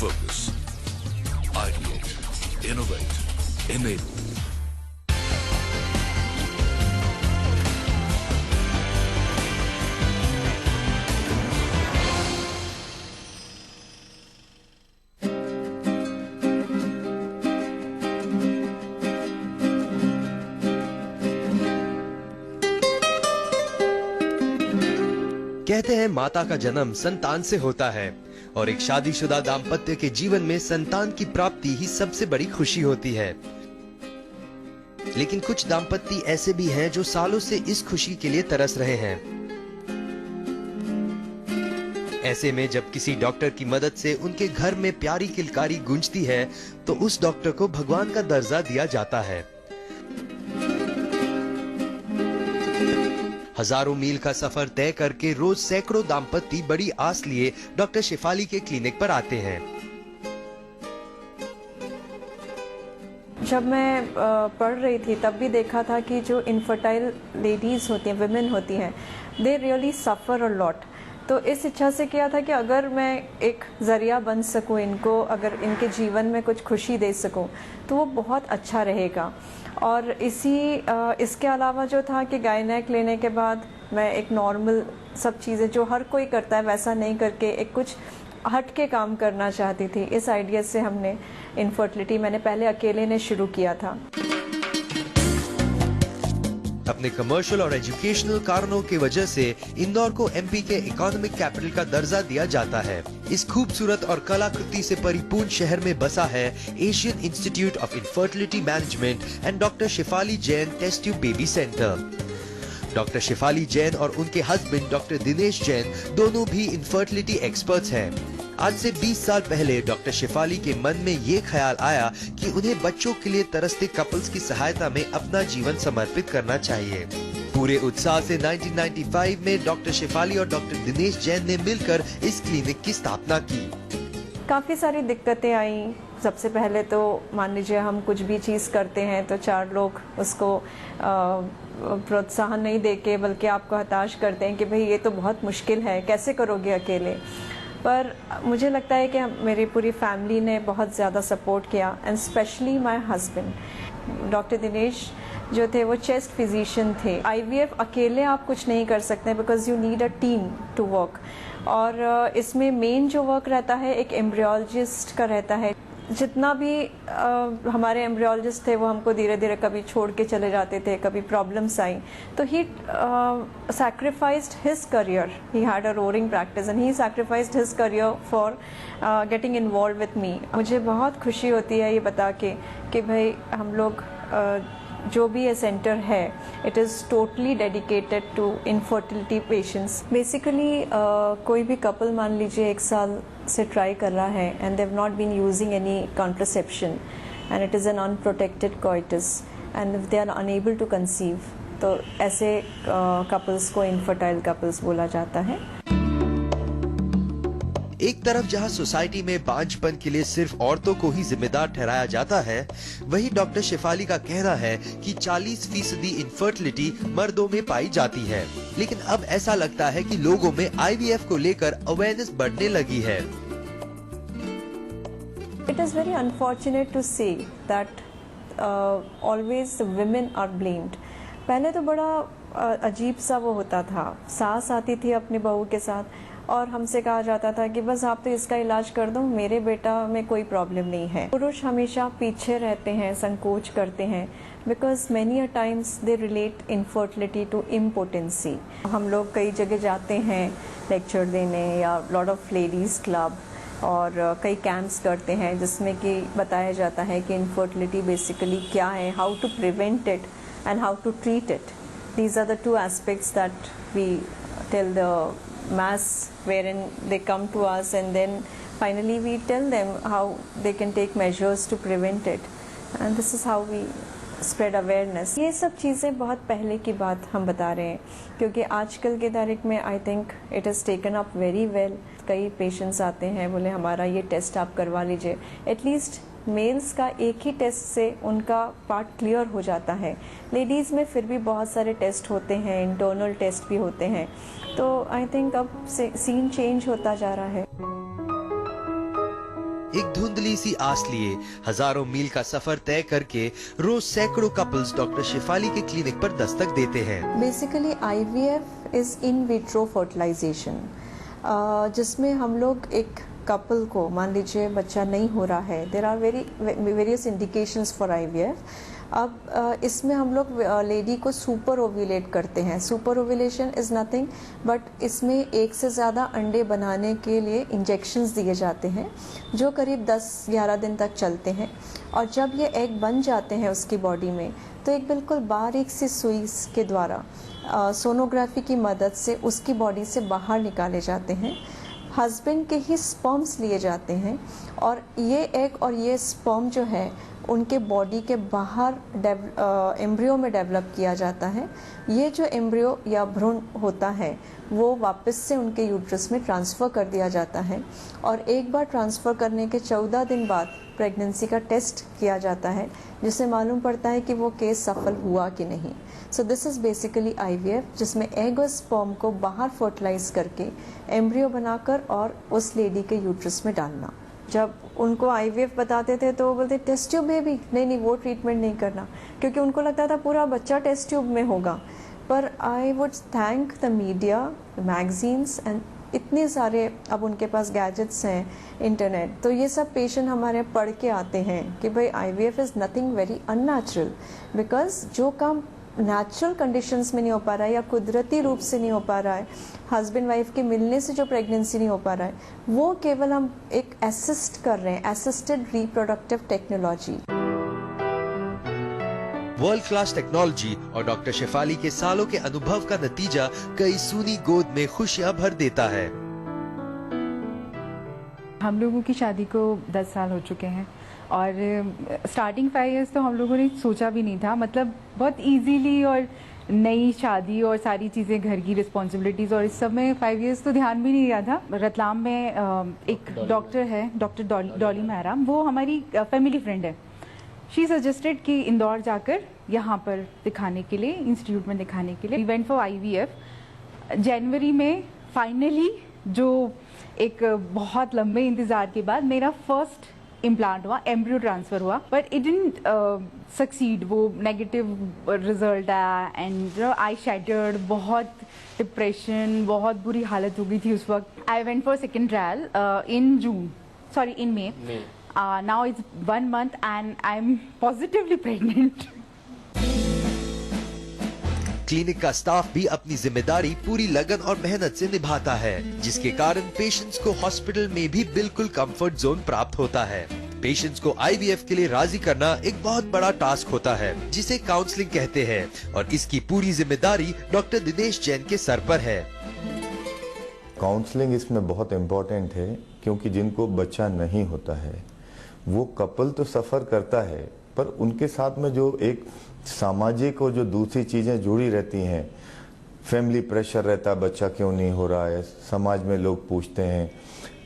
Focus. Ideate. Innovate. Enable. कहते हैं माता का जन्म संतान से होता है और एक शादीशुदा दाम्पत्य के जीवन में संतान की प्राप्ति ही सबसे बड़ी खुशी होती है। लेकिन कुछ दाम्पत्य ऐसे भी हैं जो सालों से इस खुशी के लिए तरस रहे हैं। ऐसे में जब किसी डॉक्टर की मदद से उनके घर में प्यारी किलकारी गूंजती है तो उस डॉक्टर को भगवान का दर्जा दिया जाता है। हजारों मील का सफर तय करके रोज सैकड़ों दाम्पत्य बड़ी आस लिए डॉक्टर शेफाली के क्लिनिक पर आते हैं। जब मैं पढ़ रही थी तब भी देखा था कि जो इनफर्टाइल लेडीज होती हैं, विमेन होती हैं, they really suffer a lot. तो इस इच्छा से किया था कि अगर मैं एक ज़रिया बन सकूं इनको, अगर इनके जीवन में कुछ खुशी दे सकूं तो वो बहुत अच्छा रहेगा। और इसके अलावा जो था कि गायनेक लेने के बाद मैं एक नॉर्मल सब चीज़ें जो हर कोई करता है वैसा नहीं करके एक कुछ हट के काम करना चाहती थी। इस आइडिया से हमने इनफर्टिलिटी मैंने पहले अकेले ने शुरू किया था। अपने कमर्शियल और एजुकेशनल कारणों की वजह से इंदौर को एमपी के इकोनॉमिक कैपिटल का दर्जा दिया जाता है। इस खूबसूरत और कलाकृति से परिपूर्ण शहर में बसा है Asian institute of infertility management and doctor Shefali Jain test tube baby centre. Doctor Shefali Jain और उनके हस्बैंड डॉक्टर दिनेश जैन दोनों भी इनफर्टिलिटी एक्सपर्ट्स हैं। आज से 20 साल पहले डॉक्टर शेफाली के मन में ये ख्याल आया कि उन्हें बच्चों के लिए तरसते कपल्स की सहायता में अपना जीवन समर्पित करना चाहिए। पूरे उत्साह से 1995 में डॉक्टर शेफाली और डॉक्टर दिनेश जैन ने मिलकर इस क्लिनिक की स्थापना की। काफ़ी सारी दिक्कतें आई। सबसे पहले तो मान लीजिए हम कुछ भी चीज़ करते हैं तो 4 लोग उसको प्रोत्साहन नहीं देके बल्कि आपको हताश करते हैं कि भाई ये तो बहुत मुश्किल है, कैसे करोगे अकेले। पर मुझे लगता है कि मेरी पूरी फैमिली ने बहुत ज़्यादा सपोर्ट किया and specially my husband doctor Dinesh जो थे वो चेस्ट फिजिशियन थे। आईवीएफ अकेले आप कुछ नहीं कर सकते because you need a team to work. और इसमें मेन जो वर्क रहता है एक एम्ब्रियोलॉजिस्ट का रहता है। जितना भी हमारे एम्ब्रियोलॉजिस्ट थे वो हमको धीरे धीरे कभी छोड़ के चले जाते थे, कभी प्रॉब्लम्स आई तो he sacrificed his career. He had a roaring practice and he sacrificed his career for getting involve with me. मुझे बहुत खुशी होती है ये बता के कि भाई हम लोग जो भी ये सेंटर है it is totally dedicated to infertility patients. Basically कोई भी कपल मान लीजिए 1 साल से ट्राई कर रहा है and they have not been using any contraception and it is an unprotected coitus and if they are unable to conceive तो ऐसे कपल्स को इनफर्टाइल कपल्स बोला जाता है। एक तरफ जहां सोसाइटी में बांझपन के लिए सिर्फ औरतों को ही जिम्मेदार ठहराया जाता है, वहीं डॉक्टर शेफाली का कहना है कि 40% इनफर्टिलिटी मर्दों में पाई जाती है। लेकिन अब ऐसा लगता है कि लोगों में आईवीएफ को लेकर अवेयरनेस बढ़ने लगी है। It is very unfortunate to say that always the women are blamed. पहले तो बड़ा अजीब सा वो होता था, सास आती थी अपनी बहू के साथ और हमसे कहा जाता था कि बस आप तो इसका इलाज कर दो, मेरे बेटा में कोई प्रॉब्लम नहीं है। पुरुष हमेशा पीछे रहते हैं, संकोच करते हैं because many a times they relate infertility to impotency. हम लोग कई जगह जाते हैं लेक्चर देने या लॉट ऑफ लेडीज़ क्लब और कई कैंप्स करते हैं जिसमें कि बताया जाता है कि इनफर्टिलिटी बेसिकली क्या है, how to prevent it and how to treat it. These are the 2 aspects that we tell the mass wherein they come to us and then finally we tell them how they can take measures to prevent it and this is how we spread awareness। ये सब चीज़ें बहुत पहले की बात हम बता रहे हैं क्योंकि आजकल के तारीख में I think it is taken up very well. कई पेशेंट्स आते हैं बोले हमारा ये टेस्ट आप करवा लीजिए। एटलीस्ट मेल्स का एक ही टेस्ट से उनका पार्ट क्लियर हो जाता है। लेडीज़ में फिर भी बहुत सारे टेस्ट होते हैं, इंटरनल टेस्ट भी होते हैं। तो आई थिंक अब सीन चेंज होता जा रहा है। एक धुंधली सी आस लिए हजारों मील का सफर तय करके रोज सैकड़ों कपल्स डॉक्टर शेफाली के क्लिनिक पर दस्तक देते हैं। Basically IVF is in vitro fertilization, जिसमें हम लोग एक कपल को, मान लीजिए बच्चा नहीं हो रहा है, there are various indications for IVF। अब इसमें हम लोग लेडी को सुपर ओव्यूलेट करते हैं। Super ovulation is nothing but इसमें एक से ज़्यादा अंडे बनाने के लिए इंजेक्शंस दिए जाते हैं जो करीब 10-11 दिन तक चलते हैं, और जब ये एग बन जाते हैं उसकी बॉडी में तो एक बिल्कुल बारीक सी सुई के द्वारा सोनोग्राफी की मदद से उसकी बॉडी से बाहर निकाले जाते हैं। हस्बैंड के ही स्पर्म्स लिए जाते हैं और ये एग और ये स्पर्म जो है उनके बॉडी के बाहर एम्ब्रियो में डेवलप किया जाता है। ये जो एम्ब्रियो या भ्रूण होता है वो वापस से उनके यूट्रस में ट्रांसफ़र कर दिया जाता है, और एक बार ट्रांसफ़र करने के 14 दिन बाद प्रेगनेंसी का टेस्ट किया जाता है जिससे मालूम पड़ता है कि वो केस सफल हुआ कि नहीं। So this is basically IVF, जिसमें एग और स्पर्म को बाहर फर्टिलाइज करके एम्ब्रियो बनाकर और उस लेडी के यूट्रस में डालना। जब उनको IVF बताते थे तो वो बोलते टेस्ट ट्यूब बेबी, नहीं वो ट्रीटमेंट नहीं करना, क्योंकि उनको लगता था पूरा बच्चा टेस्ट ट्यूब में होगा। पर I would thank the media, magazines and इतने सारे अब उनके पास गैजेट्स हैं, इंटरनेट, तो ये सब पेशेंट हमारे पढ़ के आते हैं कि भाई IVF is nothing very unnatural, because जो काम नेचुरल कंडीशंस में नहीं हो पा रहा है या कुदरती रूप से नहीं हो पा रहा है, हस्बैंड वाइफ के मिलने से जो प्रेगनेंसी नहीं हो पा रहा है, वो केवल हम एक असिस्ट कर रहे हैं, assisted reproductive technology. World class technology और डॉक्टर शेफाली के सालों के अनुभव का नतीजा कई सूनी गोद में खुशियां भर देता है। हम लोगों की शादी को 10 साल हो चुके हैं और स्टार्टिंग 5 इयर्स तो हम लोगों ने सोचा भी नहीं था, मतलब बहुत इजीली, और नई शादी और सारी चीज़ें, घर की रिस्पॉन्सिबिलिटीज़ और इस सब में 5 इयर्स तो ध्यान भी नहीं दिया था। रतलाम में एक डॉक्टर है, डॉक्टर डॉली मैराम, वो हमारी फैमिली फ्रेंड है। शी सजेस्टेड कि इंदौर जाकर यहाँ पर दिखाने के लिए, इंस्टीट्यूट में दिखाने के लिए। We went for IVF। जनवरी में फाइनली, जो एक बहुत लंबे इंतज़ार के बाद, मेरा फर्स्ट इम्प्लांट हुआ, एम्ब्रियो ट्रांसफ़र हुआ, बट इट डिडंट सक्सीड। वो नेगेटिव रिजल्ट आया एंड आई शैटर्ड, बहुत डिप्रेशन, बहुत बुरी हालत हो गई थी उस वक्त। I went for second trial in may. Now it's 1 month and I'm positively pregnant. Clinic का स्टाफ भी अपनी जिम्मेदारी पूरी लगन और मेहनत से निभाता है, जिसके कारण पेशेंट्स को हॉस्पिटल में भी बिल्कुल कंफर्ट जोन प्राप्त होता है। पेशेंट्स को IVF के लिए राजी करना एक बहुत बड़ा टास्क होता है, जिसे काउंसलिंग कहते हैं, और इसकी पूरी जिम्मेदारी डॉक्टर दिनेश जैन के सर पर है। काउंसलिंग इसमें बहुत इम्पोर्टेंट है, क्योंकि जिनको बच्चा नहीं होता है वो कपल तो सफ़र करता है, पर उनके साथ में जो एक सामाजिक और जो दूसरी चीज़ें जुड़ी रहती हैं, फैमिली प्रेशर रहता है, बच्चा क्यों नहीं हो रहा है, समाज में लोग पूछते हैं,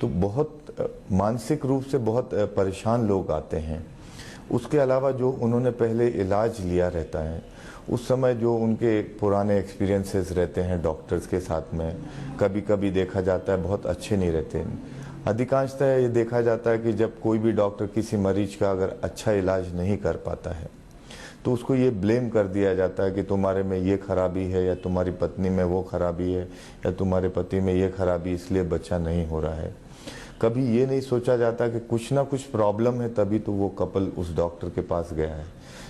तो बहुत मानसिक रूप से बहुत परेशान लोग आते हैं। उसके अलावा जो उन्होंने पहले इलाज लिया रहता है, उस समय जो उनके पुराने एक्सपीरियंसेस रहते हैं डॉक्टर्स के साथ में, कभी कभी देखा जाता है बहुत अच्छे नहीं रहते। अधिकांशतः ये देखा जाता है कि जब कोई भी डॉक्टर किसी मरीज का अगर अच्छा इलाज नहीं कर पाता है तो उसको ये ब्लेम कर दिया जाता है कि तुम्हारे में ये खराबी है, या तुम्हारी पत्नी में वो खराबी है, या तुम्हारे पति में ये खराबी, इसलिए बच्चा नहीं हो रहा है। कभी ये नहीं सोचा जाता कि कुछ ना कुछ प्रॉब्लम है, तभी तो वो कपल उस डॉक्टर के पास गया है।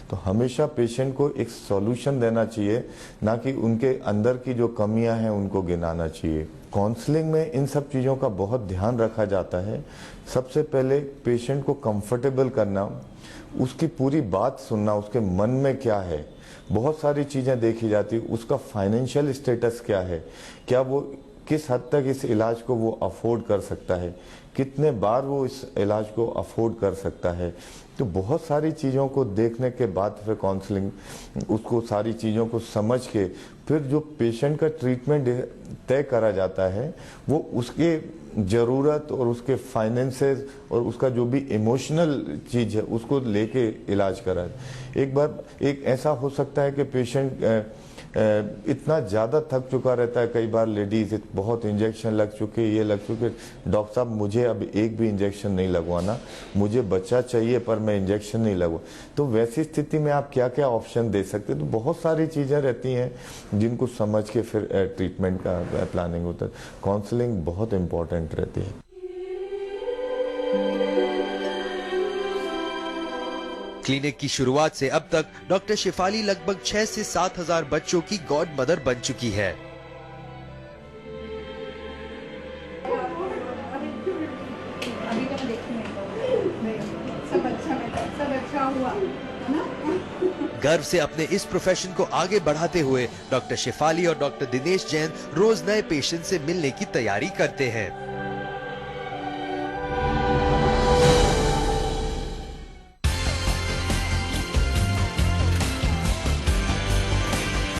तो हमेशा पेशेंट को एक सॉल्यूशन देना चाहिए, ना कि उनके अंदर की जो कमियां हैं उनको गिनाना चाहिए। काउंसलिंग में इन सब चीज़ों का बहुत ध्यान रखा जाता है। सबसे पहले पेशेंट को कंफर्टेबल करना, उसकी पूरी बात सुनना, उसके मन में क्या है, बहुत सारी चीज़ें देखी जाती, उसका फाइनेंशियल स्टेटस क्या है, क्या वो किस हद तक इस इलाज को वो अफोर्ड कर सकता है, कितने बार वो इस इलाज को अफोर्ड कर सकता है। तो बहुत सारी चीज़ों को देखने के बाद फिर काउंसलिंग, उसको सारी चीज़ों को समझ के फिर जो पेशेंट का ट्रीटमेंट तय करा जाता है, वो उसके ज़रूरत और उसके फाइनेंसेस और उसका जो भी इमोशनल चीज़ है उसको लेके इलाज करा। एक बार एक ऐसा हो सकता है कि पेशेंट इतना ज़्यादा थक चुका रहता है कई बार लेडीज, बहुत इंजेक्शन लग चुके, ये लग चुके, डॉक्टर साहब मुझे अब एक भी इंजेक्शन नहीं लगवाना, मुझे बच्चा चाहिए पर मैं इंजेक्शन नहीं लगवा। तो वैसी स्थिति में आप क्या क्या ऑप्शन दे सकते हैं? तो बहुत सारी चीज़ें रहती हैं जिनको समझ के फिर ट्रीटमेंट का प्लानिंग होता है। काउंसलिंग बहुत इंपॉर्टेंट रहती है। क्लिनिक की शुरुआत से अब तक डॉक्टर शेफाली लगभग 6 से 7 हजार बच्चों की गॉड मदर बन चुकी है। गर्व से अपने इस प्रोफेशन को आगे बढ़ाते हुए डॉक्टर शेफाली और डॉक्टर दिनेश जैन रोज नए पेशेंट से मिलने की तैयारी करते हैं।